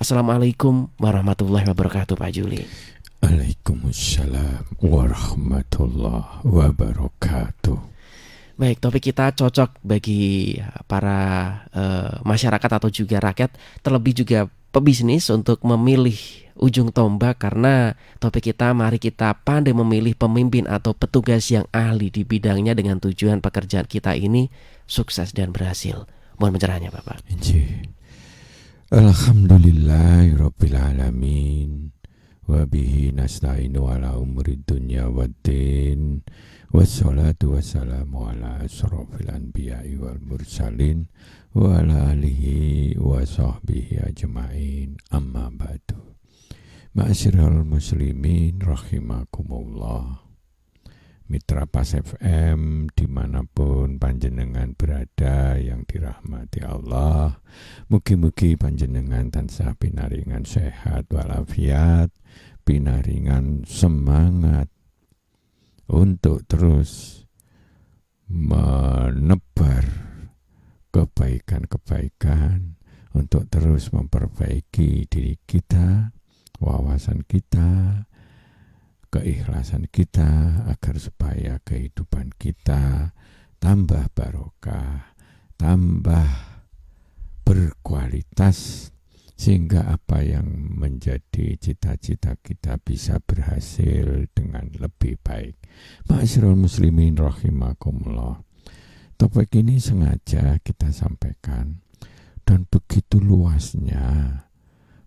Assalamualaikum warahmatullahi wabarakatuh, Pak Juli. Waalaikumsalam warahmatullahi wabarakatuh. Baik, topik kita cocok bagi para masyarakat atau juga rakyat, terlebih juga pebisnis untuk memilih ujung tombak, karena topik kita, mari kita pandai memilih pemimpin atau petugas yang ahli di bidangnya dengan tujuan pekerjaan kita ini sukses dan berhasil. Mohon pencerahannya, Bapak. Alhamdulillahirabbil alamin. Wa bihi nasta'inu ala umuri dunya waddin. Wassalatu wassalamu ala asrofil anbiya'i wal mursalin wa ala alihi wa sahbihi ajma'in. Amma ba'du. Ma'asyiral muslimin rahimakumullah. Mitra Pas FM dimanapun panjenengan berada yang dirahmati Allah, mugi-mugi panjenengan tansah pinaringan sehat walafiat, pinaringan semangat untuk terus menebar kebaikan-kebaikan, untuk terus memperbaiki diri kita, wawasan kita, keikhlasan kita, agar supaya kehidupan kita tambah barokah, tambah berkualitas, sehingga apa yang menjadi cita-cita kita bisa berhasil dengan lebih baik. Ma'asyiral muslimin rahimakumullah. Topik ini sengaja kita sampaikan, dan begitu luasnya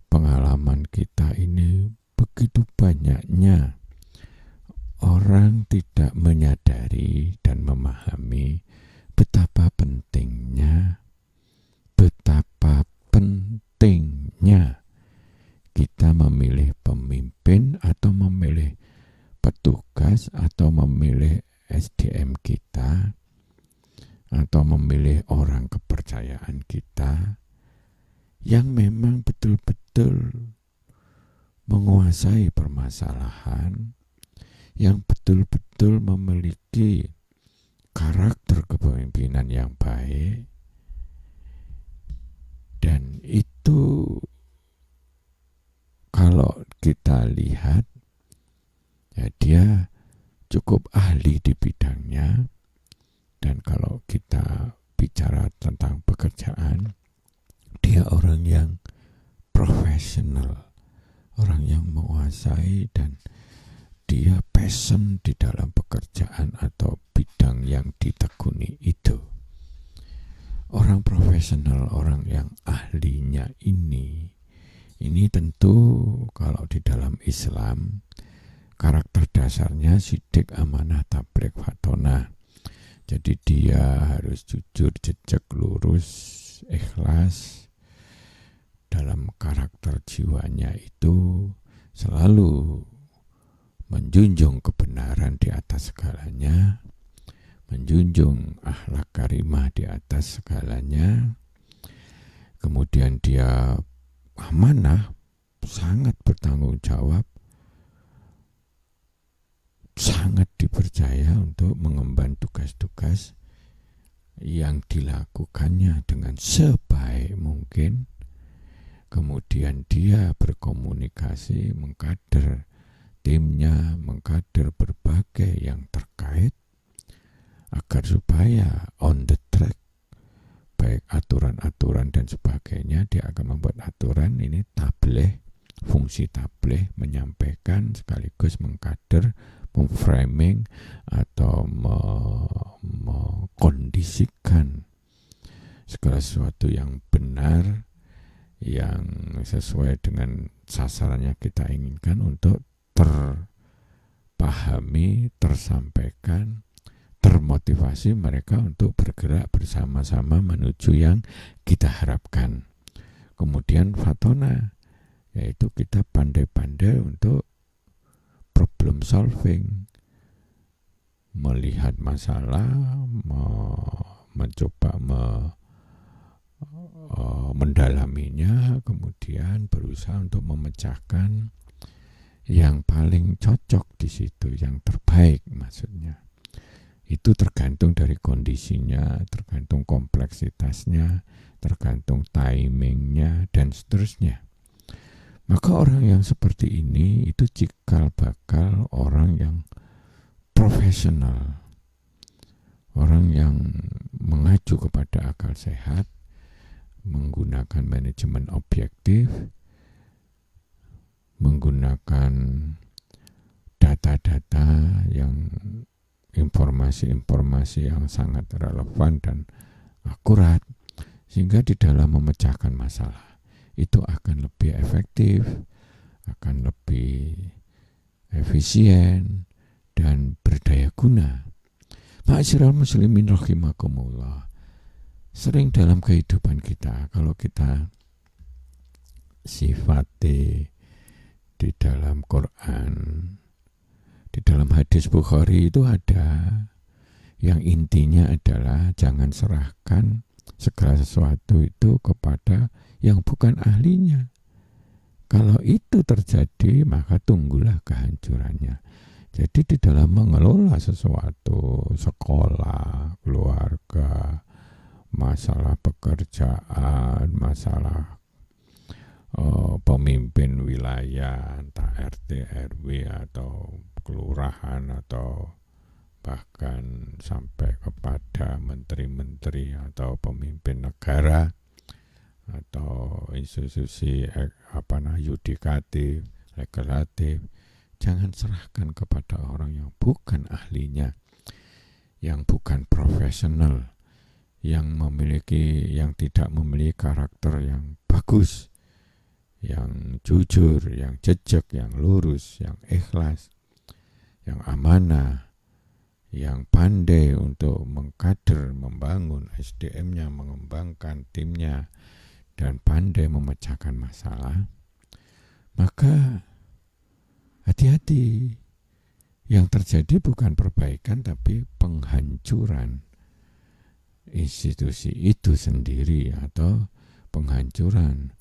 pengalaman kita ini, begitu banyaknya orang tidak menyadari dan memahami betapa pentingnya kita memilih pemimpin atau memilih petugas atau memilih SDM kita atau memilih orang kepercayaan kita yang memang betul-betul menguasai permasalahan, yang betul-betul memiliki karakter kepemimpinan yang baik, dan itu kalau kita lihat ya dia cukup ahli di bidangnya. Dan kalau kita bicara tentang pekerjaan, dia orang yang profesional, orang yang menguasai, dan dia passion di dalam pekerjaan atau bidang yang ditekuni itu. Orang profesional, orang yang ahlinya ini tentu kalau di dalam Islam karakter dasarnya sidik, amanah, tabligh, fatonah. Jadi dia harus jujur, jejak, lurus, ikhlas. Dalam karakter jiwanya itu selalu menjunjung kebenaran di atas segalanya, menjunjung akhlak karimah di atas segalanya. Kemudian dia amanah, sangat bertanggung jawab, sangat dipercaya untuk mengemban tugas-tugas yang dilakukannya dengan sebaik mungkin. Kemudian dia berkomunikasi, mengkader timnya, mengkader berbagai yang terkait, agar supaya on the track, baik aturan-aturan dan sebagainya. Dia akan membuat aturan ini tabligh, fungsi tabligh, menyampaikan sekaligus mengkader, memframing atau mengkondisikan segala sesuatu yang benar, yang sesuai dengan sasaran yang kita inginkan untuk terpahami, tersampaikan, termotivasi mereka untuk bergerak bersama-sama menuju yang kita harapkan. Kemudian fatona, yaitu kita pandai-pandai untuk problem solving, melihat masalah, mencoba mendalaminya, kemudian berusaha untuk memecahkan yang paling cocok di situ, yang terbaik maksudnya. Itu tergantung dari kondisinya, tergantung kompleksitasnya, tergantung timingnya, dan seterusnya. Maka orang yang seperti ini itu cikal bakal orang yang profesional, orang yang mengacu kepada akal sehat, menggunakan manajemen objektif, menggunakan data-data yang informasi-informasi yang sangat relevan dan akurat, sehingga di dalam memecahkan masalah itu akan lebih efektif, akan lebih efisien dan berdaya guna. Ma'asyiral muslimin rahimakumullah, sering dalam kehidupan kita, kalau kita sifati di dalam Quran, di dalam hadis Bukhari itu ada yang intinya adalah jangan serahkan segala sesuatu itu kepada yang bukan ahlinya. Kalau itu terjadi, maka tunggulah kehancurannya. Jadi di dalam mengelola sesuatu, sekolah, keluarga, masalah pekerjaan, masalah pemimpin wilayah, entah RT, RW atau kelurahan atau bahkan sampai kepada menteri-menteri atau pemimpin negara atau institusi yudikatif, legislatif, jangan serahkan kepada orang yang bukan ahlinya, yang bukan profesional, yang tidak memiliki karakter yang bagus, yang jujur, yang jejak, yang lurus, yang ikhlas, yang amanah, yang pandai untuk mengkader, membangun SDM-nya, mengembangkan timnya, dan pandai memecahkan masalah, maka hati-hati. Yang terjadi bukan perbaikan, tapi penghancuran institusi itu sendiri atau penghancuran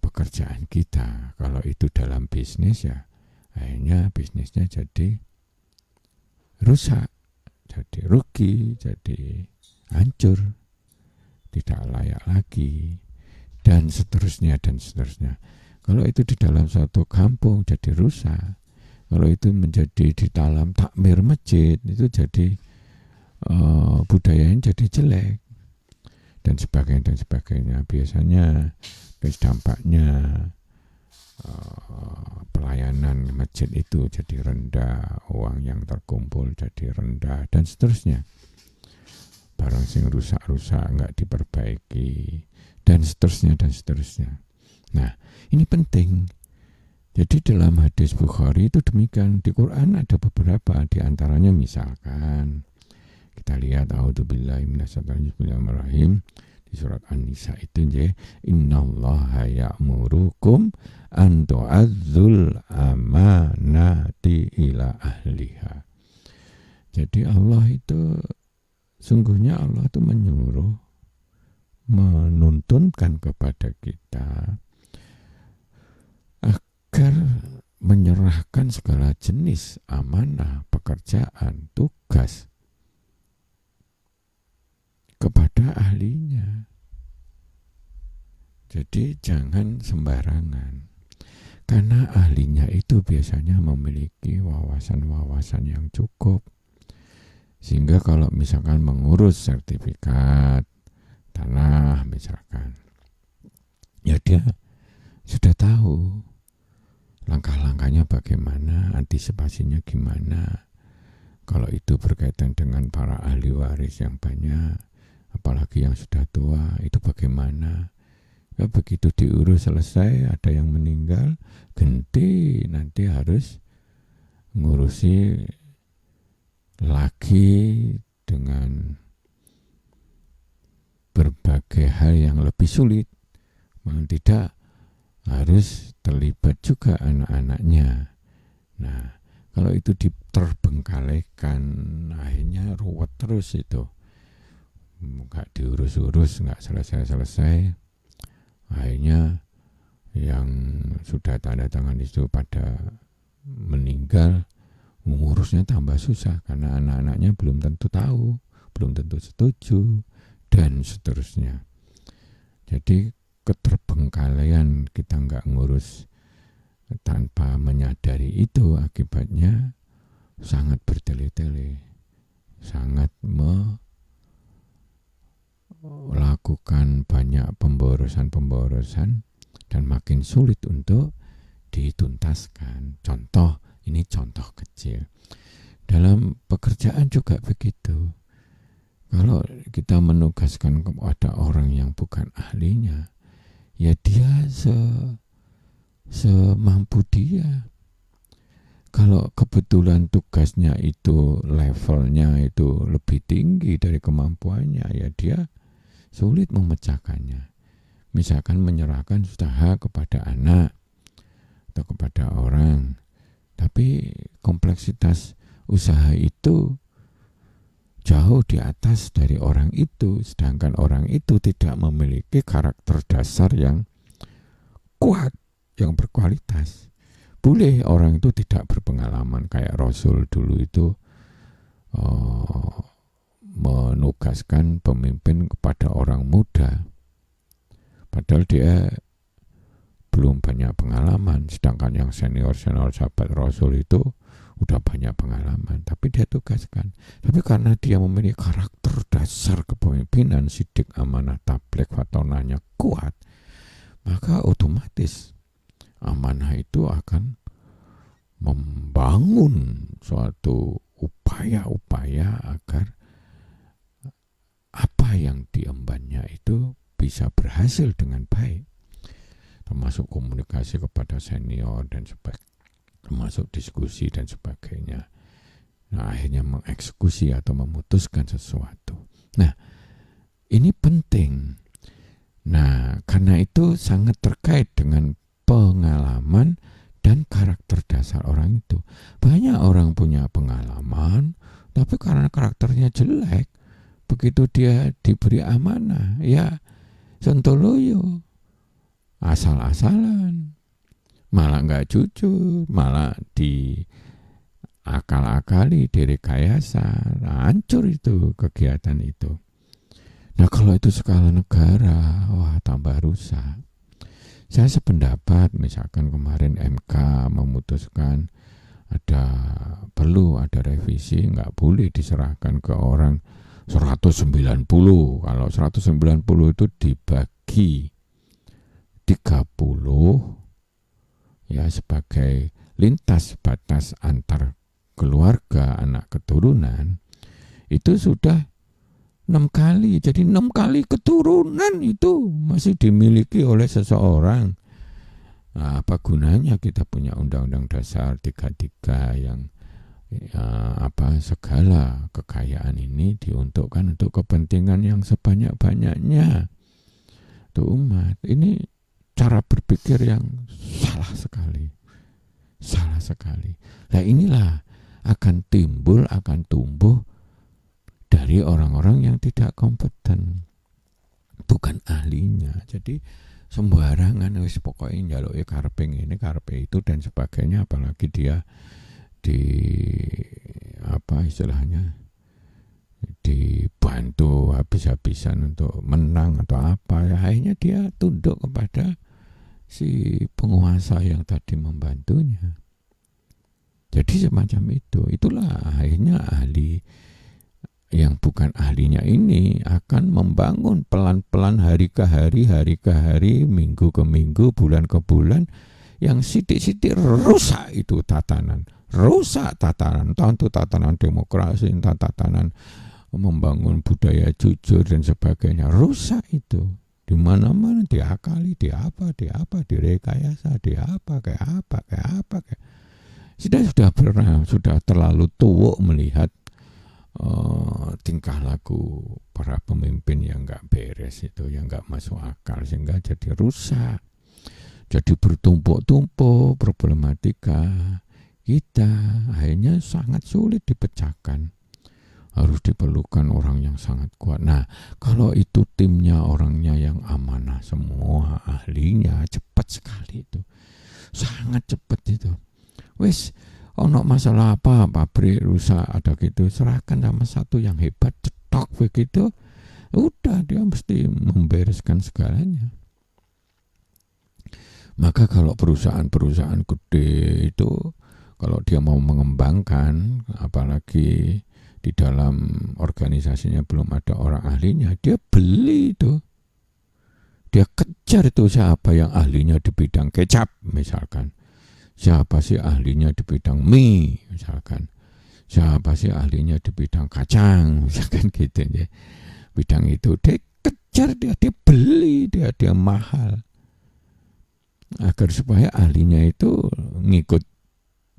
pekerjaan kita. Kalau itu dalam bisnis, ya akhirnya bisnisnya jadi rusak, jadi rugi, jadi hancur, tidak layak lagi, dan seterusnya dan seterusnya. Kalau itu di dalam suatu kampung jadi rusak, kalau itu menjadi di dalam takmir masjid itu jadi budayanya jadi jelek, dan sebagainya. Biasanya dampaknya pelayanan masjid itu jadi rendah, uang yang terkumpul jadi rendah, dan seterusnya. Barang sing rusak-rusak nggak diperbaiki, dan seterusnya. Nah, ini penting. Jadi dalam hadis Bukhari itu demikian. Di Quran ada beberapa, di antaranya misalkan kita lihat a'udzubillahi minasyaitonirrajim di surat An-Nisa itu ya, innallaha ya'murukum an tu'adzul amanati ila ahliha. Jadi sungguhnya Allah itu menuntunkan kepada kita agar menyerahkan segala jenis amanah, pekerjaan, tugas kepada ahlinya. Jadi jangan sembarangan, karena ahlinya itu biasanya memiliki wawasan-wawasan yang cukup, sehingga kalau misalkan mengurus sertifikat tanah misalkan, ya dia sudah tahu langkah-langkahnya bagaimana, antisipasinya gimana. Kalau itu berkaitan dengan para ahli waris yang banyak, apalagi yang sudah tua, itu bagaimana. Ya, begitu diurus selesai, ada yang meninggal, ganti nanti harus ngurusi lagi dengan berbagai hal yang lebih sulit. Malah tidak, harus terlibat juga anak-anaknya. Nah, kalau itu terbengkalaikan, akhirnya ruwet terus itu. Nggak diurus-urus, nggak selesai-selesai. Akhirnya yang sudah tanda tangan itu pada meninggal, mengurusnya tambah susah karena anak-anaknya belum tentu tahu, belum tentu setuju, dan seterusnya. Jadi keterbengkalaian, kita nggak ngurus tanpa menyadari itu akibatnya sangat bertele-tele, sangat melakukan banyak pemborosan dan makin sulit untuk dituntaskan. Contoh, ini contoh kecil. Dalam pekerjaan juga begitu. Kalau kita menugaskan kepada orang yang bukan ahlinya, ya dia semampu dia. Kalau kebetulan tugasnya itu levelnya itu lebih tinggi dari kemampuannya, ya dia sulit memecahkannya. Misalkan menyerahkan usaha kepada anak atau kepada orang, tapi kompleksitas usaha itu jauh di atas dari orang itu, sedangkan orang itu tidak memiliki karakter dasar yang kuat, yang berkualitas. Boleh orang itu tidak berpengalaman, kayak Rasul dulu itu menugaskan pemimpin kepada orang muda, padahal dia belum banyak pengalaman, sedangkan yang senior-senior sahabat Rasul itu udah banyak pengalaman, tapi dia tugaskan. Tapi karena dia memiliki karakter dasar kepemimpinan, sidik, amanah, tabligh, fatonahnya kuat, maka otomatis amanah itu akan membangun suatu upaya-upaya agar apa yang diembannya itu bisa berhasil dengan baik, termasuk komunikasi kepada senior dan sebagainya, termasuk diskusi dan sebagainya. Nah, akhirnya mengeksekusi atau memutuskan sesuatu. Nah, ini penting. Nah, karena itu sangat terkait dengan pengalaman dan karakter dasar orang itu. Banyak orang punya pengalaman, tapi karena karakternya jelek, begitu dia diberi amanah, ya sontoloyo, asal-asalan, malah nggak jujur, malah diakal-akali, direkayasa, hancur itu kegiatan itu. Nah, kalau itu skala negara, wah tambah rusak. Saya sependapat, misalkan kemarin MK memutuskan perlu ada revisi, nggak boleh diserahkan ke orang 190. Kalau 190 itu dibagi 30 ya sebagai lintas batas antar keluarga, anak keturunan, itu sudah 6 kali. Jadi 6 kali keturunan itu masih dimiliki oleh seseorang. Nah, apa gunanya kita punya Undang-Undang Dasar 33 yang segala kekayaan ini diuntukkan untuk kepentingan yang sebanyak-banyaknya untuk umat. Ini cara berpikir yang salah sekali. Salah sekali. Nah, inilah akan tumbuh dari orang-orang yang tidak kompeten, bukan ahlinya. Jadi sembarangan wis pokoknya njaluke karepe ngene karepe itu dan sebagainya, apalagi dia dibantu habis-habisan untuk menang atau apa, ya akhirnya dia tunduk kepada si penguasa yang tadi membantunya. Jadi semacam itu. Itulah akhirnya ahli yang bukan ahlinya ini akan membangun pelan-pelan hari ke hari, minggu ke minggu, bulan ke bulan, yang sidik-sidik rusak itu tatanan. Rusak tatanan, entah itu tatanan demokrasi, entah tatanan membangun budaya jujur dan sebagainya. Rusak itu. Di mana-mana diakali, direkayasa, sudah terlalu tua melihat tingkah laku para pemimpin yang nggak beres itu, yang nggak masuk akal, sehingga jadi rusak, jadi bertumpuk-tumpuk problematika kita, akhirnya sangat sulit dipecahkan. Harus diperlukan orang yang sangat kuat. Nah, kalau itu timnya orangnya yang amanah semua, ahlinya, cepat sekali itu, sangat cepat itu. Wes, ono masalah apa, pabrik rusak ada gitu, serahkan sama satu yang hebat, cetok begitu, udah dia mesti membereskan segalanya. Maka kalau perusahaan-perusahaan gede itu, kalau dia mau mengembangkan, apalagi di dalam organisasinya belum ada orang ahlinya, dia beli itu. Dia kejar itu siapa yang ahlinya di bidang kecap misalkan. Siapa sih ahlinya di bidang mie misalkan. Siapa sih ahlinya di bidang kacang misalkan gitu ya. Bidang itu dia kejar, dia beli, dia mahal. Agar supaya ahlinya itu ngikut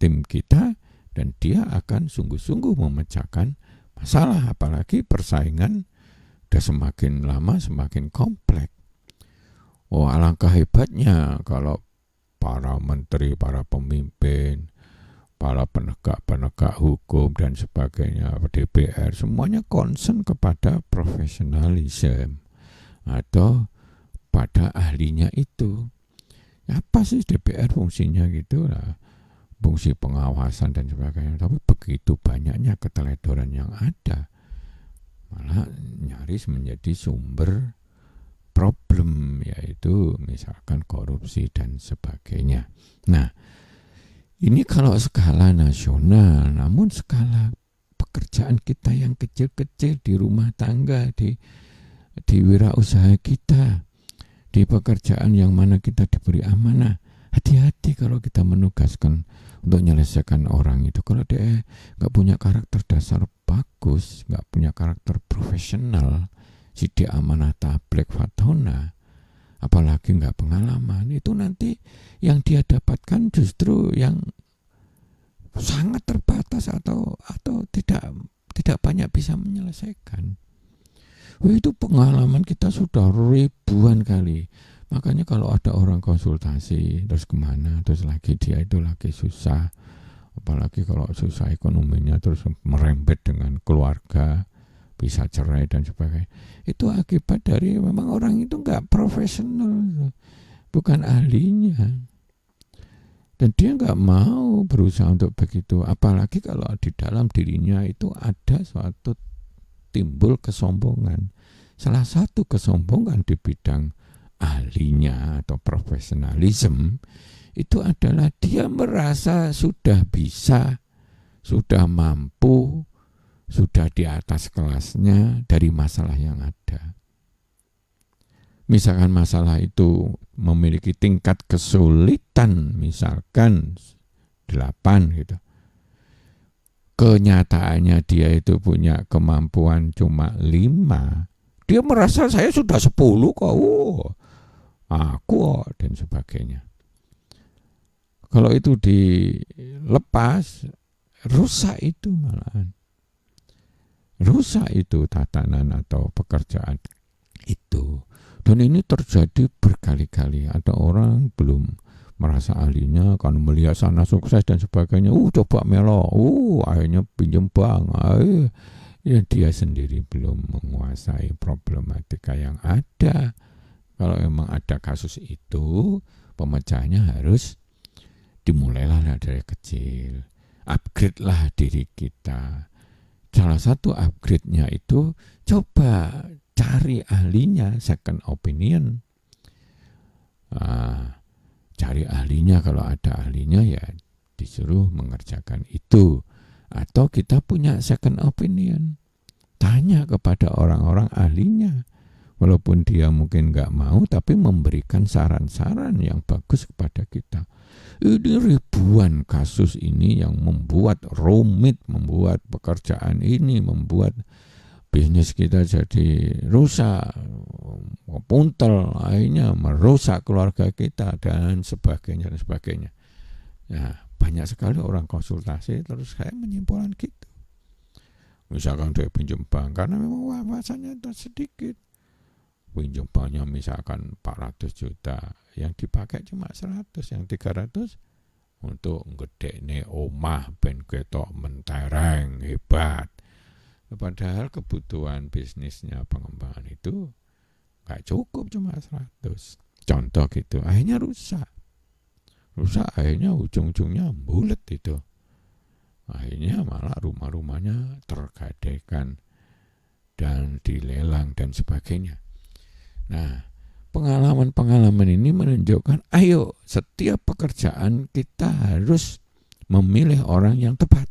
tim kita dan dia akan sungguh-sungguh memecahkan masalah, apalagi persaingan udah semakin lama semakin kompleks. Oh, alangkah hebatnya kalau para menteri, para pemimpin, para penegak-penegak hukum dan sebagainya, DPR, semuanya concern kepada profesionalisme atau pada ahlinya itu. Apa sih DPR fungsinya gitu lah, fungsi pengawasan dan sebagainya. Tapi begitu banyaknya keteledoran yang ada, malah nyaris menjadi sumber problem, yaitu misalkan korupsi dan sebagainya. Nah, ini kalau skala nasional, namun skala pekerjaan kita yang kecil-kecil di rumah tangga, di wirausaha kita, di pekerjaan yang mana kita diberi amanah, hati-hati kalau kita menugaskan untuk menyelesaikan orang itu. Kalau dia nggak punya karakter dasar bagus, nggak punya karakter profesional, si dia amanah tablek fatona, apalagi nggak pengalaman, itu nanti yang dia dapatkan justru yang sangat terbatas atau tidak banyak bisa menyelesaikan. Itu pengalaman kita sudah ribuan kali. Makanya kalau ada orang konsultasi terus kemana, terus lagi dia itu lagi susah, apalagi kalau susah ekonominya, terus merembet dengan keluarga, bisa cerai dan sebagainya, itu akibat dari memang orang itu nggak profesional, bukan ahlinya, dan dia nggak mau berusaha untuk begitu. Apalagi kalau di dalam dirinya itu ada suatu timbul kesombongan. Salah satu kesombongan di bidang ahlinya atau profesionalisme itu adalah dia merasa sudah bisa, sudah mampu, sudah di atas kelasnya dari masalah yang ada. Misalkan masalah itu memiliki tingkat kesulitan, misalkan 8 gitu. Kenyataannya dia itu punya kemampuan cuma 5. Dia merasa saya sudah 10 kok. Aku kok dan sebagainya. Kalau itu dilepas, rusak itu malahan. Rusak itu tatanan atau pekerjaan itu. Dan ini terjadi berkali-kali. Ada orang belum merasa ahlinya, kan melihat sana sukses dan sebagainya, coba melo, akhirnya pinjam bank. Ya, dia sendiri belum menguasai problematika yang ada. Kalau memang ada kasus itu, pemecahannya harus dimulailah dari kecil. Upgrade lah diri kita. Salah satu upgrade-nya itu coba cari ahlinya, second opinion. Cari ahlinya, kalau ada ahlinya ya disuruh mengerjakan itu. Atau kita punya second opinion, tanya kepada orang-orang ahlinya. Walaupun dia mungkin nggak mau, tapi memberikan saran-saran yang bagus kepada kita. Ini ribuan kasus ini yang membuat rumit, membuat pekerjaan ini, membuat bisnis kita jadi rusak, puntel, akhirnya merusak keluarga kita dan sebagainya dan sebagainya. Nah, banyak sekali orang konsultasi terus saya menyimpulkan gitu. Misalkan dia pinjam bank karena memang wawasannya sedikit. Pinjam banknya misalkan 400 juta, yang dipakai cuma 100, yang 300 untuk ngedekne omah ben ketok mentereng hebat. Padahal kebutuhan bisnisnya pengembangan itu gak cukup cuma 100. Contoh gitu, akhirnya rusak, akhirnya ujung-ujungnya bulet itu. Akhirnya malah rumah-rumahnya tergadaikan dan dilelang dan sebagainya. Nah, pengalaman-pengalaman ini menunjukkan, ayo setiap pekerjaan kita harus memilih orang yang tepat.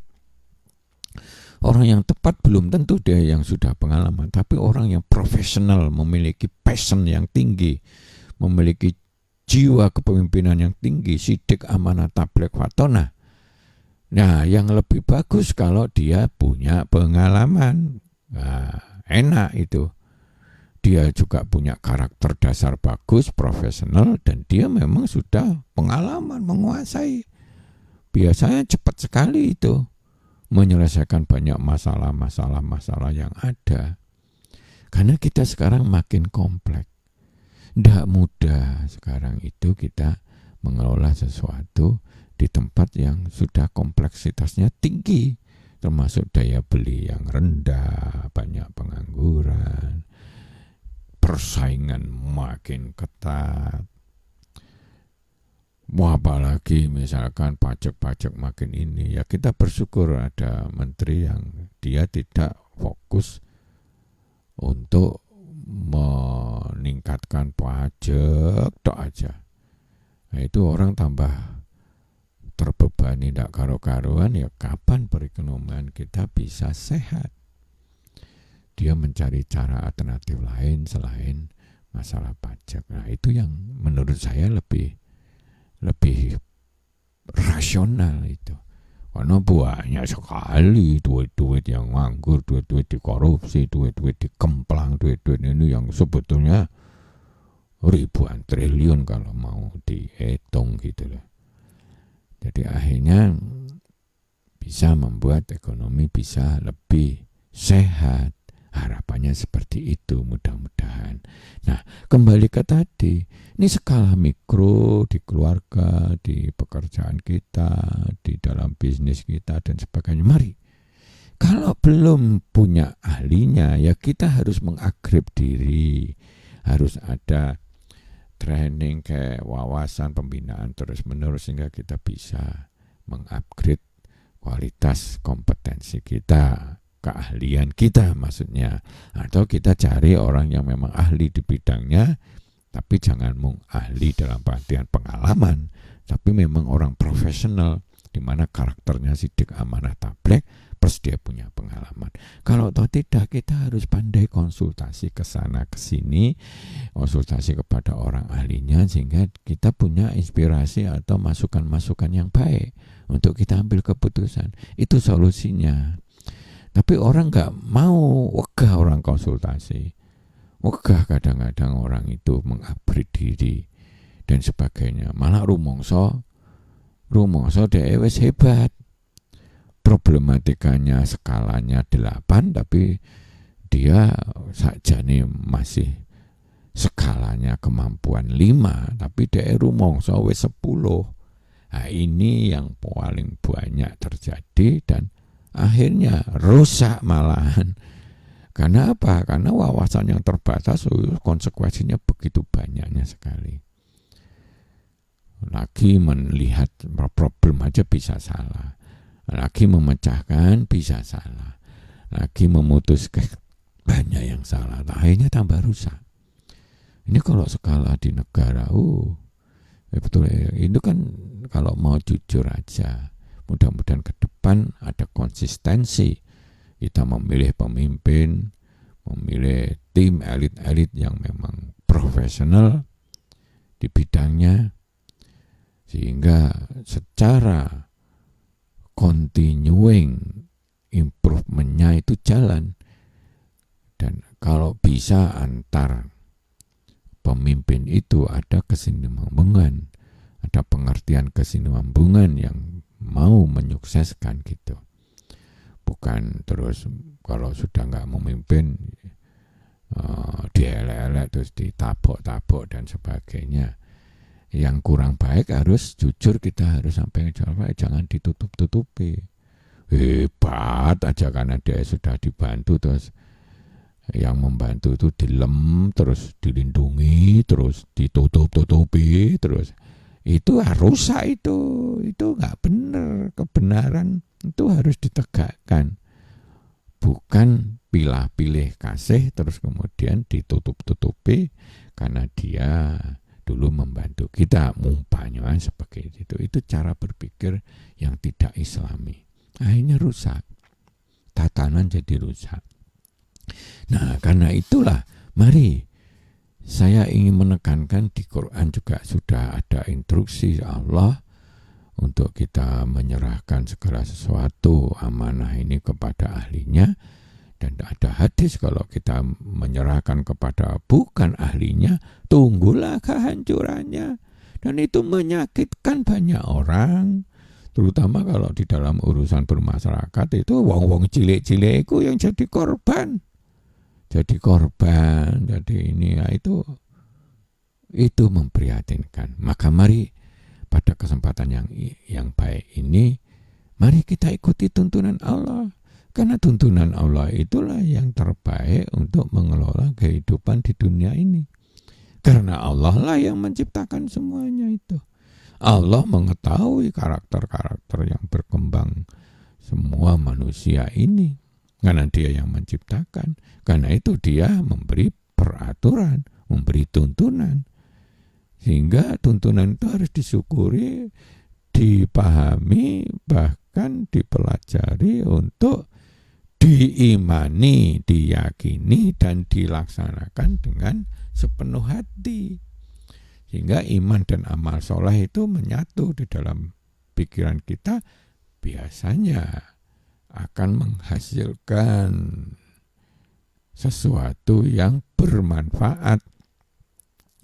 Orang yang tepat belum tentu dia yang sudah pengalaman, tapi orang yang profesional, memiliki passion yang tinggi, memiliki jiwa kepemimpinan yang tinggi, sidik amanah tablek watona. Nah, yang lebih bagus kalau dia punya pengalaman. Nah, enak itu. Dia juga punya karakter dasar bagus, profesional, dan dia memang sudah pengalaman menguasai. Biasanya cepat sekali itu menyelesaikan banyak masalah yang ada. Karena kita sekarang makin kompleks. Tidak mudah sekarang itu kita mengelola sesuatu di tempat yang sudah kompleksitasnya tinggi, termasuk daya beli yang rendah, banyak pengangguran, persaingan makin ketat. Apalagi misalkan pajak-pajak makin ini, ya kita bersyukur ada menteri yang dia tidak fokus untuk meningkatkan pajak tok aja. Nah, itu orang tambah terbebani, tidak karo-karuan. Ya kapan perekonomian kita bisa sehat? Dia mencari cara alternatif lain selain masalah pajak. Nah, itu yang menurut saya lebih rasional itu. Karena banyak sekali duit-duit yang nganggur, duit-duit dikorupsi, duit-duit dikemplang, duit-duit ini yang sebetulnya ribuan triliun kalau mau dihitung gitu loh. Jadi akhirnya bisa membuat ekonomi bisa lebih sehat. Harapannya seperti itu, mudah-mudahan. Nah, kembali ke tadi, ini skala mikro di keluarga, di pekerjaan kita, di dalam bisnis kita dan sebagainya. Mari, kalau belum punya ahlinya, ya kita harus mengupgrade diri. Harus ada training kayak wawasan pembinaan terus-menerus sehingga kita bisa mengupgrade kualitas kompetensi kita, keahlian kita maksudnya. Atau kita cari orang yang memang ahli di bidangnya, tapi jangan ahli dalam artian pengalaman, tapi memang orang profesional di mana karakternya sidik amanah tablek plus dia punya pengalaman. Kalau toh tidak, kita harus pandai konsultasi ke sana ke sini, konsultasi kepada orang ahlinya sehingga kita punya inspirasi atau masukan-masukan yang baik untuk kita ambil keputusan. Itu solusinya. Tapi orang nggak mau, wegah orang konsultasi, wegah kadang-kadang orang itu mengupgrade diri dan sebagainya. Malah rumongso dia wis hebat, problematikanya skalanya 8, tapi dia sakjane masih skalanya kemampuan 5, tapi dia rumongso wis 10. Nah, ini yang paling banyak terjadi dan akhirnya rusak malahan. Karena apa? Karena wawasan yang terbatas, konsekuensinya begitu banyaknya sekali. Lagi melihat problem aja bisa salah. Lagi memecahkan bisa salah. Lagi memutuskan banyak yang salah. Akhirnya tambah rusak. Ini kalau skala di negara, betul ya. Itu kan kalau mau jujur aja. Mudah-mudahan ke depan ada konsistensi. Kita memilih pemimpin, memilih tim elit-elit yang memang profesional di bidangnya, sehingga secara continuing improvementnya itu jalan. Dan kalau bisa antar pemimpin itu ada kesinambungan, ada pengertian kesinambungan yang mau menyukseskan gitu. Bukan terus kalau sudah nggak memimpin dielek-elek terus ditabok-tabok dan sebagainya. Yang kurang baik harus jujur, kita harus sampai jangan ditutup-tutupi. Hebat aja karena dia sudah dibantu, terus yang membantu itu dilem, terus dilindungi, terus ditutup-tutupi, terus itu rusak, itu nggak benar. Kebenaran itu harus ditegakkan, bukan pilih-pilih kasih terus kemudian ditutup-tutupi karena dia dulu membantu kita, umpamanya seperti itu. Itu cara berpikir yang tidak islami. Akhirnya rusak, tatanan jadi rusak. Nah, karena itulah mari saya ingin menekankan, di Quran juga sudah ada instruksi Allah untuk kita menyerahkan segala sesuatu amanah ini kepada ahlinya. Dan ada hadis kalau kita menyerahkan kepada bukan ahlinya, tunggulah kehancurannya. Dan itu menyakitkan banyak orang. Terutama kalau di dalam urusan bermasyarakat itu wong-wong cilik-cilik itu yang jadi korban. Jadi ini ya, itu memprihatinkan. Maka mari pada kesempatan yang baik ini, mari kita ikuti tuntunan Allah. Karena tuntunan Allah itulah yang terbaik untuk mengelola kehidupan di dunia ini. Karena Allah lah yang menciptakan semuanya itu. Allah mengetahui karakter-karakter yang berkembang semua manusia ini. Karena dia yang menciptakan. Karena itu dia memberi peraturan, memberi tuntunan. Sehingga tuntunan itu harus disyukuri, dipahami, bahkan dipelajari untuk diimani, diyakini, dan dilaksanakan dengan sepenuh hati. Sehingga iman dan amal soleh itu menyatu di dalam pikiran kita, biasanya akan menghasilkan sesuatu yang bermanfaat,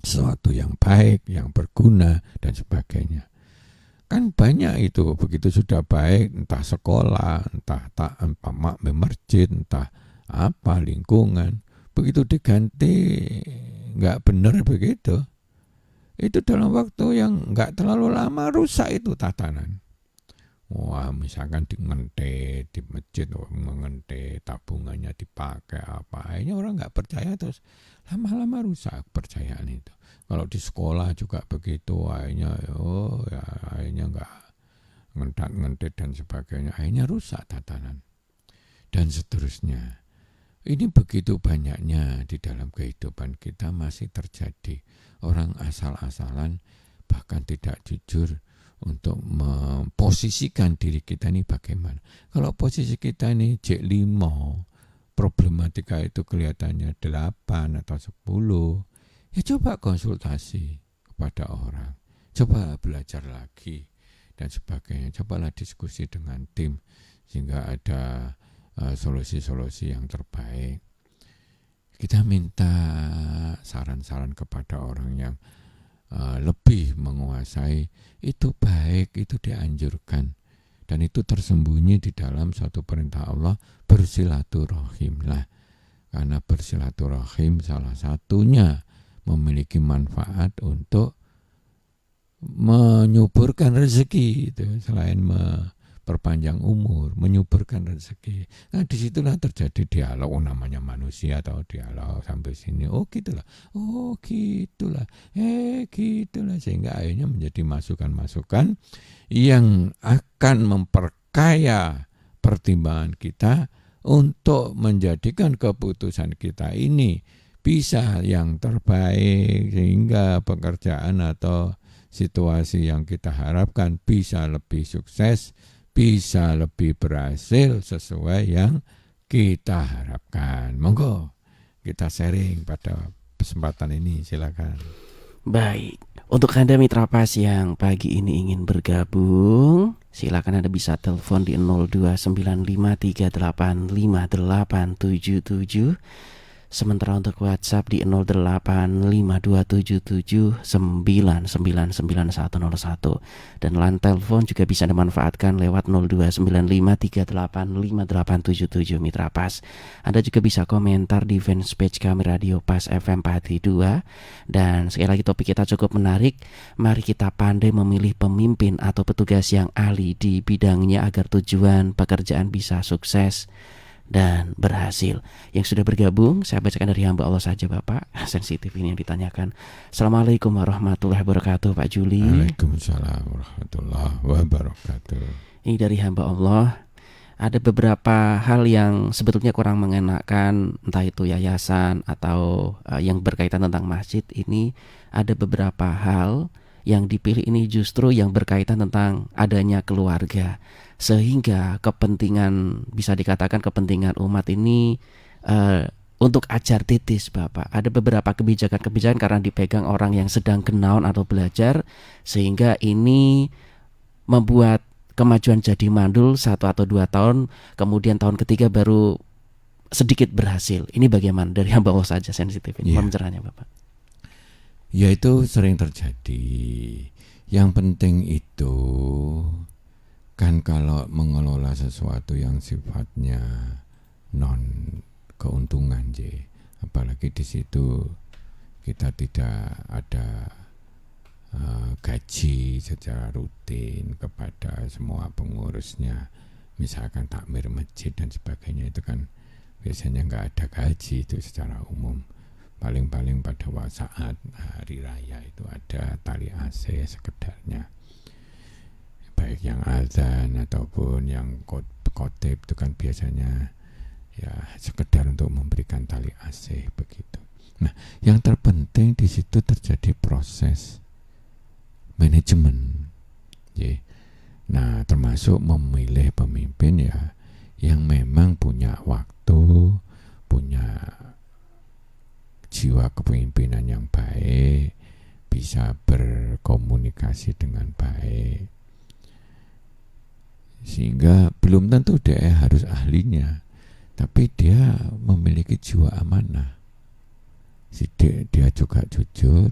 sesuatu yang baik, yang berguna, dan sebagainya. Kan banyak itu, begitu sudah baik, entah sekolah, entah masjid, entah apa, lingkungan, begitu diganti nggak benar begitu, itu dalam waktu yang nggak terlalu lama rusak itu tatanan. Wah, misalkan di masjid, ngente, tabungannya dipakai apa, akhirnya orang nggak percaya, terus lama-lama rusak kepercayaan itu. Kalau di sekolah juga begitu, akhirnya nggak ngentat-ngentit dan sebagainya, akhirnya rusak tatanan. Dan seterusnya. Ini begitu banyaknya di dalam kehidupan kita masih terjadi. Orang asal-asalan, bahkan tidak jujur untuk memposisikan diri kita ini bagaimana. Kalau posisi kita ini J5, problematika itu kelihatannya 8 atau 10, ya coba konsultasi kepada orang, coba belajar lagi dan sebagainya, cobalah diskusi dengan tim sehingga ada solusi-solusi yang terbaik. Kita minta saran-saran kepada orang yang lebih menguasai, itu baik, itu dianjurkan, dan itu tersembunyi di dalam satu perintah Allah, bersilaturahimlah. Karena bersilaturahim salah satunya memiliki manfaat untuk menyuburkan rezeki itu, selain memperpanjang umur, menyuburkan rezeki. Nah, disitulah terjadi dialog, namanya manusia atau dialog sampai sini. Gitulah, sehingga akhirnya menjadi masukan-masukan yang akan memperkaya pertimbangan kita untuk menjadikan keputusan kita ini bisa yang terbaik, sehingga pekerjaan atau situasi yang kita harapkan bisa lebih sukses, bisa lebih berhasil sesuai yang kita harapkan. Monggo kita sharing pada kesempatan ini, silakan. Baik, untuk Anda Mitra Pas yang pagi ini ingin bergabung, silakan Anda bisa telepon di 02953858877. Sementara untuk WhatsApp di 085277999101. Dan line telepon juga bisa dimanfaatkan lewat 02953858877 Mitra Pas. Anda juga bisa komentar di fanpage kami Radio Pas FM Pati 2. Dan sekali lagi topik kita cukup menarik. Mari kita pandai memilih pemimpin atau petugas yang ahli di bidangnya agar tujuan pekerjaan bisa sukses dan berhasil. Yang sudah bergabung, saya bacakan dari hamba Allah saja Bapak. Sensitif ini yang ditanyakan. Assalamualaikum warahmatullahi wabarakatuh Pak Juli. Waalaikumsalam warahmatullahi wabarakatuh. Ini dari hamba Allah. ada beberapa hal yang sebetulnya kurang mengenakan, entah itu yayasan atau yang berkaitan tentang masjid ini. Ada beberapa hal yang dipilih ini justru yang berkaitan tentang adanya keluarga, sehingga kepentingan, bisa dikatakan kepentingan umat ini untuk ajar titis Bapak. Ada beberapa kebijakan-kebijakan karena dipegang orang yang sedang kenaon atau belajar, sehingga ini membuat kemajuan jadi mandul 1 atau 2 tahun, kemudian tahun ketiga baru sedikit berhasil. Ini bagaimana dari hamba Allah saja sensitif ini pencerahannya Bapak? Ya, itu sering terjadi. Yang penting itu kan kalau mengelola sesuatu yang sifatnya non keuntungan, apalagi di situ kita tidak ada gaji secara rutin kepada semua pengurusnya, misalkan takmir masjid dan sebagainya, itu kan biasanya nggak ada gaji itu secara umum. Paling-paling pada saat hari raya itu ada tali AC sekedarnya, baik yang azan ataupun yang khotib itu kan biasanya ya sekedar untuk memberikan tali AC begitu. Nah, yang terpenting di situ terjadi proses manajemen. Nah, termasuk memilih pemimpin ya yang memang punya waktu, punya jiwa kepemimpinan yang baik, bisa berkomunikasi dengan baik. Sehingga belum tentu dia harus ahlinya, tapi dia memiliki jiwa amanah. Dia juga jujur,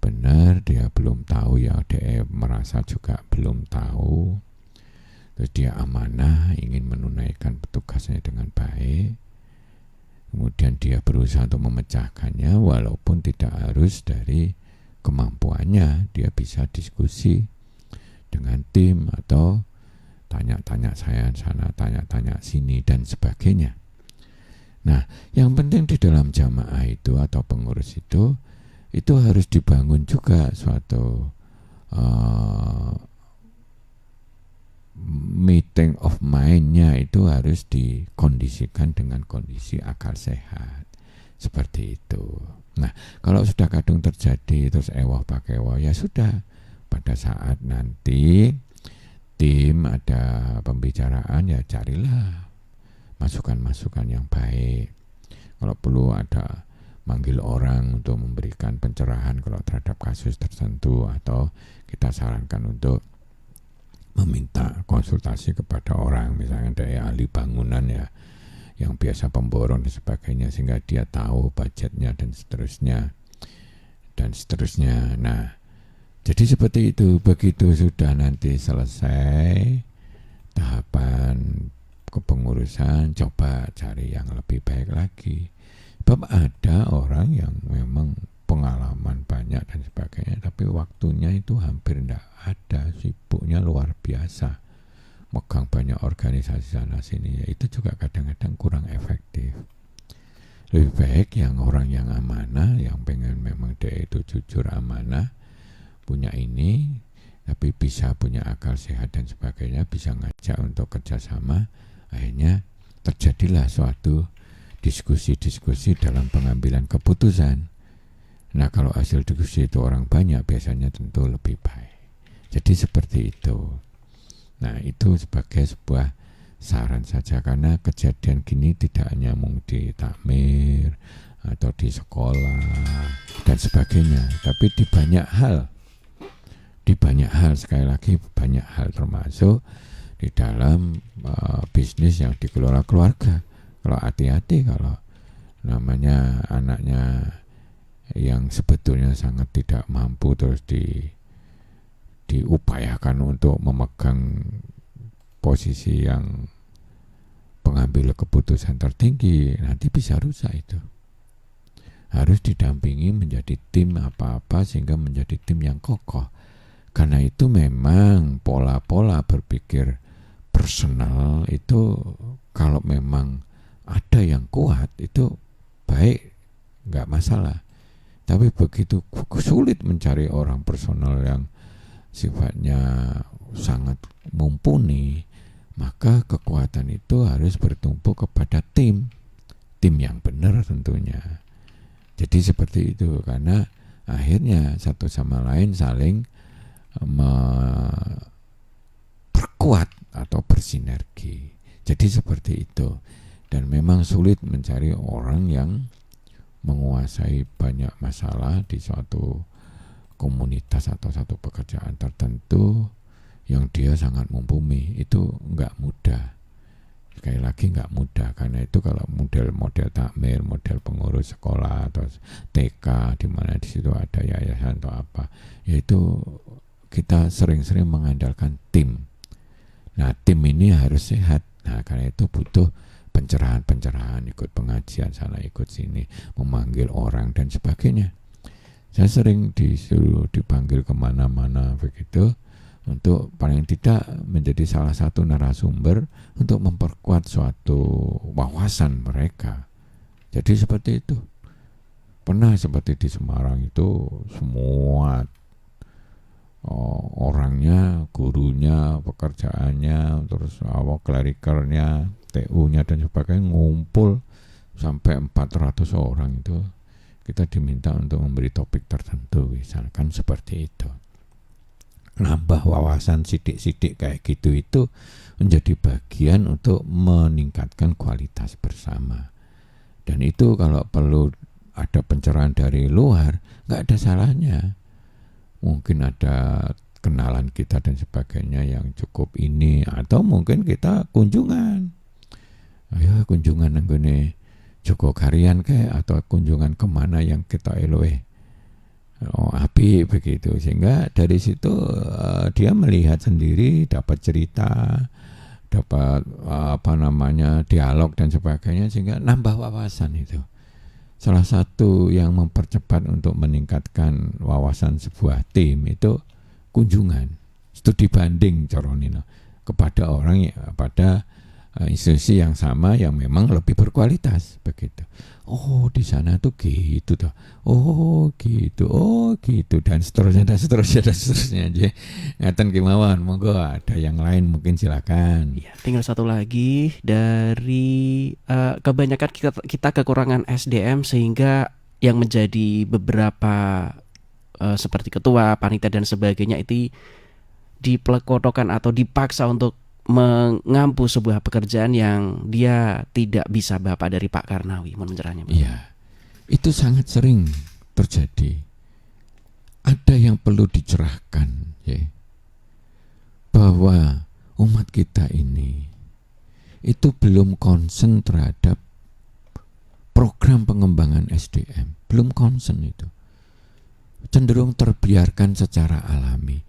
benar, dia belum tahu ya, dia merasa juga belum tahu, terus dia amanah, ingin menunaikan tugasnya dengan baik, kemudian dia berusaha untuk memecahkannya walaupun tidak harus dari kemampuannya. Dia bisa diskusi dengan tim atau tanya-tanya sana, tanya-tanya sini dan sebagainya. Nah, yang penting di dalam jamaah itu atau pengurus itu harus dibangun juga suatu meeting of mind-nya itu harus dikondisikan dengan kondisi akal sehat, seperti itu. Nah, kalau sudah kadung terjadi terus ewah pakai ewah, ya sudah, pada saat nanti tim ada pembicaraan ya carilah masukan-masukan yang baik. Kalau perlu ada manggil orang untuk memberikan pencerahan kalau terhadap kasus tertentu, atau kita sarankan untuk meminta konsultasi kepada orang, misalnya dari ahli bangunan ya, yang biasa pemborong dan sebagainya, sehingga dia tahu budgetnya dan seterusnya. Nah, jadi seperti itu. Begitu sudah nanti selesai tahapan kepengurusan, coba cari yang lebih baik lagi. Sebab ada orang yang memang pengalaman banyak dan sebagainya, tapi waktunya itu hampir tidak ada, sibuknya luar biasa, megang banyak organisasi sana sini, ya itu juga kadang-kadang kurang efektif. Lebih baik yang orang yang amanah, yang pengen memang dia itu jujur amanah, punya ini, tapi bisa punya akal sehat dan sebagainya, bisa ngajak untuk kerjasama, akhirnya terjadilah suatu diskusi-diskusi dalam pengambilan keputusan. Nah, kalau hasil diskusi itu orang banyak, biasanya tentu lebih baik. Jadi seperti itu. Nah, itu sebagai sebuah saran saja, karena kejadian gini tidak hanya mung di takmir atau di sekolah dan sebagainya, tapi di banyak hal, sekali lagi banyak hal, termasuk di dalam bisnis yang dikelola keluarga. Kalau hati-hati kalau namanya anaknya yang sebetulnya sangat tidak mampu terus diupayakan untuk memegang posisi yang pengambil keputusan tertinggi, nanti bisa rusak itu. Harus didampingi menjadi tim apa-apa sehingga menjadi tim yang kokoh. Karena itu memang pola-pola berpikir personal itu kalau memang ada yang kuat itu baik, nggak masalah. Tapi begitu sulit mencari orang personal yang sifatnya sangat mumpuni, maka kekuatan itu harus bertumpu kepada tim yang benar tentunya. Jadi seperti itu, karena akhirnya satu sama lain saling memperkuat atau bersinergi. Jadi seperti itu. Dan memang sulit mencari orang yang menguasai banyak masalah di suatu komunitas atau satu pekerjaan tertentu yang dia sangat mumpuni. Itu enggak mudah. Sekali lagi enggak mudah, karena itu kalau model takmir, model pengurus sekolah atau TK di mana di situ ada yayasan atau apa, yaitu kita sering-sering mengandalkan tim. Nah, tim ini harus sehat. Nah, karena itu butuh pencerahan, ikut pengajian sana, ikut sini, memanggil orang dan sebagainya. Saya sering disuruh dipanggil kemana-mana begitu, untuk paling tidak menjadi salah satu narasumber untuk memperkuat suatu wawasan mereka. Jadi seperti itu. Pernah seperti di Semarang itu semua orangnya, gurunya, pekerjaannya, terus klerikernya, TU-nya dan sebagainya ngumpul sampai 400 orang itu. Kita diminta untuk memberi topik tertentu, misalkan seperti itu. Nambah wawasan sidik-sidik kayak gitu itu menjadi bagian untuk meningkatkan kualitas bersama. Dan itu kalau perlu ada pencerahan dari luar, nggak ada salahnya. Mungkin ada kenalan kita dan sebagainya yang cukup ini, atau mungkin kita kunjungan. Ayo kunjungan nenggone Joko Karian kayak, atau kunjungan kemana yang kita eloe. Api begitu, sehingga dari situ dia melihat sendiri, dapat cerita, dapat dialog dan sebagainya, sehingga nambah wawasan itu. Salah satu yang mempercepat untuk meningkatkan wawasan sebuah tim itu kunjungan, studi banding coronino kepada orang pada institusi yang sama yang memang lebih berkualitas begitu. Oh, di sana tuh gitu toh. Oh, gitu. Oh, gitu, dan seterusnya aja. Ngaten kemawon, monggo ada yang lain mungkin silakan. Ya, tinggal satu lagi dari kebanyakan kita kekurangan SDM, sehingga yang menjadi beberapa seperti ketua, panitia dan sebagainya itu dipelekotokan atau dipaksa untuk mengampu sebuah pekerjaan yang dia tidak bisa bapak dari Pak Karnawi. Mohon pencerahannya. Iya, itu sangat sering terjadi. Ada yang perlu dicerahkan, ya, bahwa umat kita ini itu belum concern terhadap program pengembangan SDM, belum concern itu. Cenderung terbiarkan secara alami.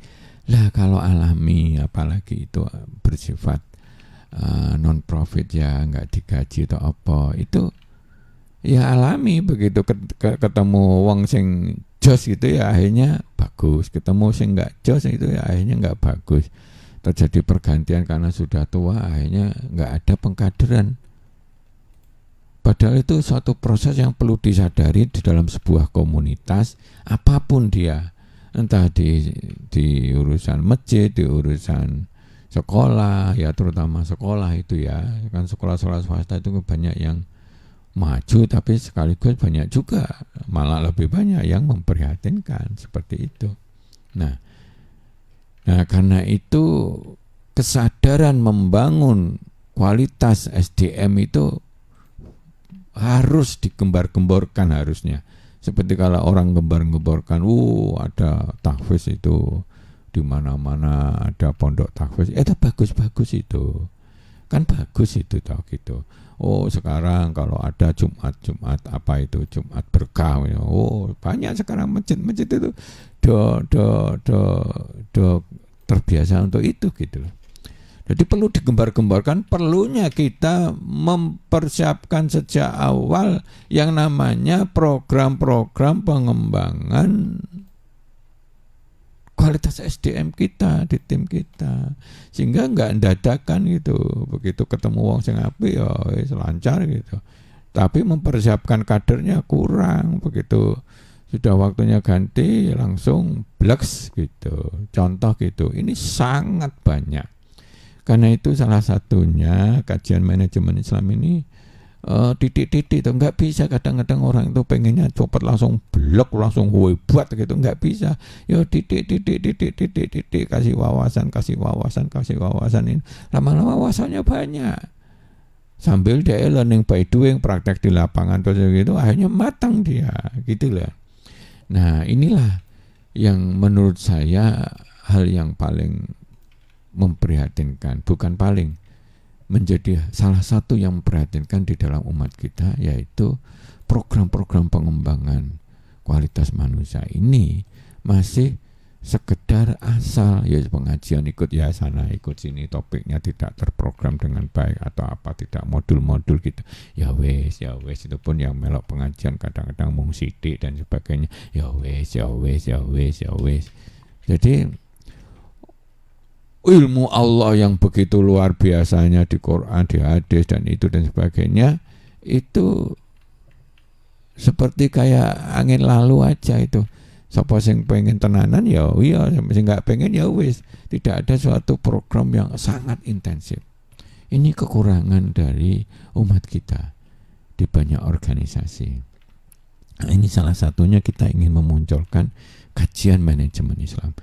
Lah kalau alami, apalagi itu bersifat non-profit ya, nggak digaji atau apa, itu ya alami begitu. Ketemu wong sing jos gitu ya akhirnya bagus, ketemu sing nggak jos itu ya akhirnya nggak bagus. Terjadi pergantian karena sudah tua, akhirnya nggak ada pengkaderan. Padahal itu suatu proses yang perlu disadari di dalam sebuah komunitas apapun dia. Entah di urusan masjid, di urusan sekolah, ya terutama sekolah itu ya. Kan sekolah-sekolah swasta itu banyak yang maju, tapi sekaligus banyak juga, malah lebih banyak yang memprihatinkan seperti itu. Nah karena itu kesadaran membangun kualitas SDM itu harus digembar-gemborkan harusnya. Seperti kalau orang gembar-gemborkan, ada tahfiz itu di mana-mana, ada pondok tahfiz, itu bagus-bagus itu, kan bagus itu tau gitu. Oh sekarang kalau ada Jumat apa itu Jumat berkah, banyak sekarang masjid itu terbiasa untuk itu gitu loh. Jadi perlu digembar-gemborkan, perlunya kita mempersiapkan sejak awal yang namanya program-program pengembangan kualitas SDM kita di tim kita, sehingga nggak dadakan gitu, begitu ketemu wong sing apik ya wis lancar gitu, tapi mempersiapkan kadernya kurang, begitu sudah waktunya ganti langsung bleks gitu. Contoh gitu, ini sangat banyak. Karena itu salah satunya kajian manajemen Islam ini titik-titik itu nggak bisa. Kadang-kadang orang itu pengennya cepet langsung blok, langsung hebat gitu, nggak bisa. Ya titik, kasih wawasan ini. Lama-lama wawasannya banyak. Sambil dia learning by doing, praktek di lapangan terus gitu, akhirnya matang dia, gitu lah. Nah, inilah yang menurut saya hal yang paling memprihatinkan, bukan paling, menjadi salah satu yang memprihatinkan di dalam umat kita, yaitu program-program pengembangan kualitas manusia ini masih sekedar asal, ya pengajian ikut ya sana ikut sini, topiknya tidak terprogram dengan baik atau apa, tidak modul-modul gitu, ya wes itu pun yang melok pengajian kadang-kadang mung sidik dan sebagainya, ya wes. Jadi ilmu Allah yang begitu luar biasanya di Quran, di hadis dan itu dan sebagainya, itu seperti kayak angin lalu aja itu. Sapa sing pengen tenanan ya iya, sing nggak pengen ya wis. Tidak ada suatu program yang sangat intensif. Ini kekurangan dari umat kita di banyak organisasi. Nah, ini salah satunya kita ingin memunculkan kajian manajemen Islam.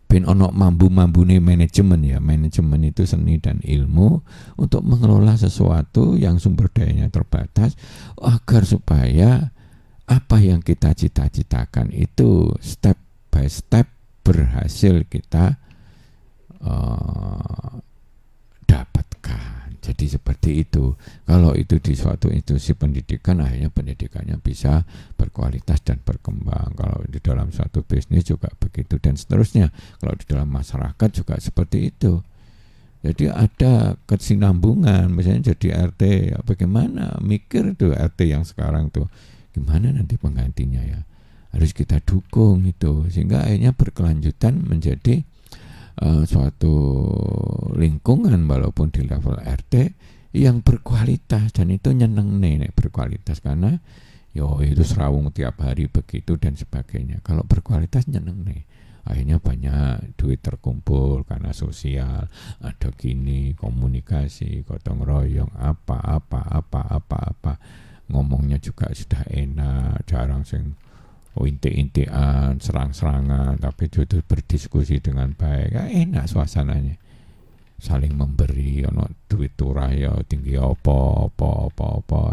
Ben ono mambu-mambune manajemen ya. Manajemen itu seni dan ilmu untuk mengelola sesuatu yang sumber dayanya terbatas agar supaya apa yang kita cita-citakan itu step by step berhasil kita dapatkan. Jadi seperti itu. Kalau itu di suatu institusi pendidikan, akhirnya pendidikannya bisa berkualitas dan berkembang. Kalau di dalam suatu bisnis juga begitu dan seterusnya. Kalau di dalam masyarakat juga seperti itu. Jadi ada kesinambungan. Misalnya jadi RT, ya bagaimana mikir tuh RT yang sekarang tuh, gimana nanti penggantinya ya, harus kita dukung itu, sehingga akhirnya berkelanjutan menjadi suatu lingkungan walaupun di level RT yang berkualitas, dan itu nyeneng nih berkualitas karena itu serawung tiap hari begitu dan sebagainya. Kalau berkualitas nyeneng nih, akhirnya banyak duit terkumpul karena sosial, ada gini komunikasi gotong royong apa ngomongnya juga sudah enak, jarang sing intik-intikan, serang-serangan, tapi jujur berdiskusi dengan baik, ya enak suasananya, saling memberi, ono duit turah ya tinggi apa,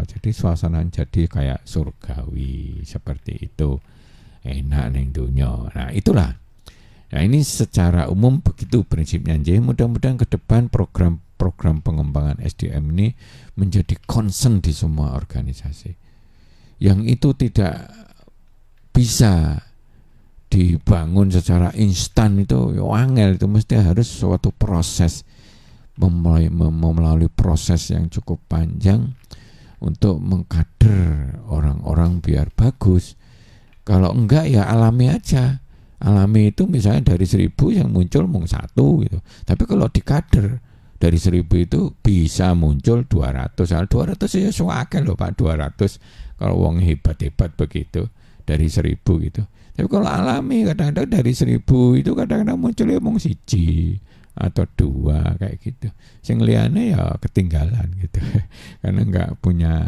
jadi suasana jadi kayak surgawi seperti itu, enak ning dunya. Nah itulah. Nah ini secara umum begitu prinsipnya. Jadi mudah-mudahan ke depan program pengembangan SDM ini menjadi concern di semua organisasi. Yang itu tidak bisa dibangun secara instan, itu angel, itu mesti harus suatu proses, melalui proses yang cukup panjang untuk mengkader orang-orang biar bagus. Kalau enggak ya alami aja. Alami itu misalnya dari 1000 yang muncul mung 1 gitu. Tapi kalau dikader dari 1000 itu bisa muncul 200. 200 ya suake loh Pak, 200 kalau wong hebat-hebat begitu dari 1000 gitu. Tapi kalau alami kadang-kadang dari 1000 itu kadang-kadang muncul ya mung 1 atau 2 kayak gitu. Sing liyane ya ketinggalan gitu. Karena enggak punya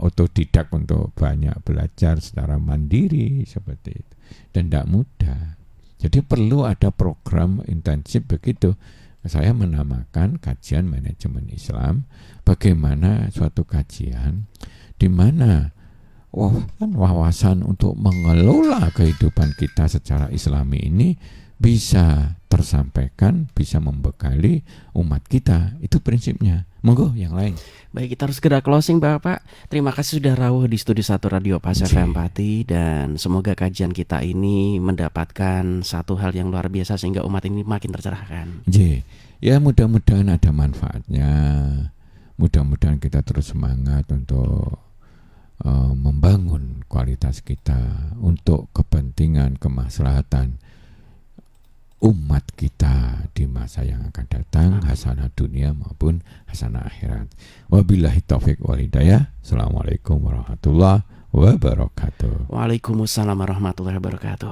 otodidak untuk banyak belajar secara mandiri seperti itu. Dan tidak mudah. Jadi perlu ada program intensif begitu. Saya menamakan kajian manajemen Islam, bagaimana suatu kajian di mana wawasan untuk mengelola kehidupan kita secara Islami ini bisa tersampaikan, bisa membekali umat kita. Itu prinsipnya. Monggo yang lain. Baik, kita harus segera closing Bapak. Terima kasih sudah rawuh di Studio 1 Radio Pas FM Pati, dan semoga kajian kita ini mendapatkan satu hal yang luar biasa sehingga umat ini makin tercerahkan. Ya mudah-mudahan ada manfaatnya. Mudah-mudahan kita terus semangat untuk membangun kualitas kita untuk kepentingan kemaslahatan umat kita di masa yang akan datang, hasanah dunia maupun hasanah akhirat. Wabillahi taufik wal hidayah. Assalamualaikum warahmatullahi wabarakatuh. Waalaikumsalam warahmatullahi wabarakatuh.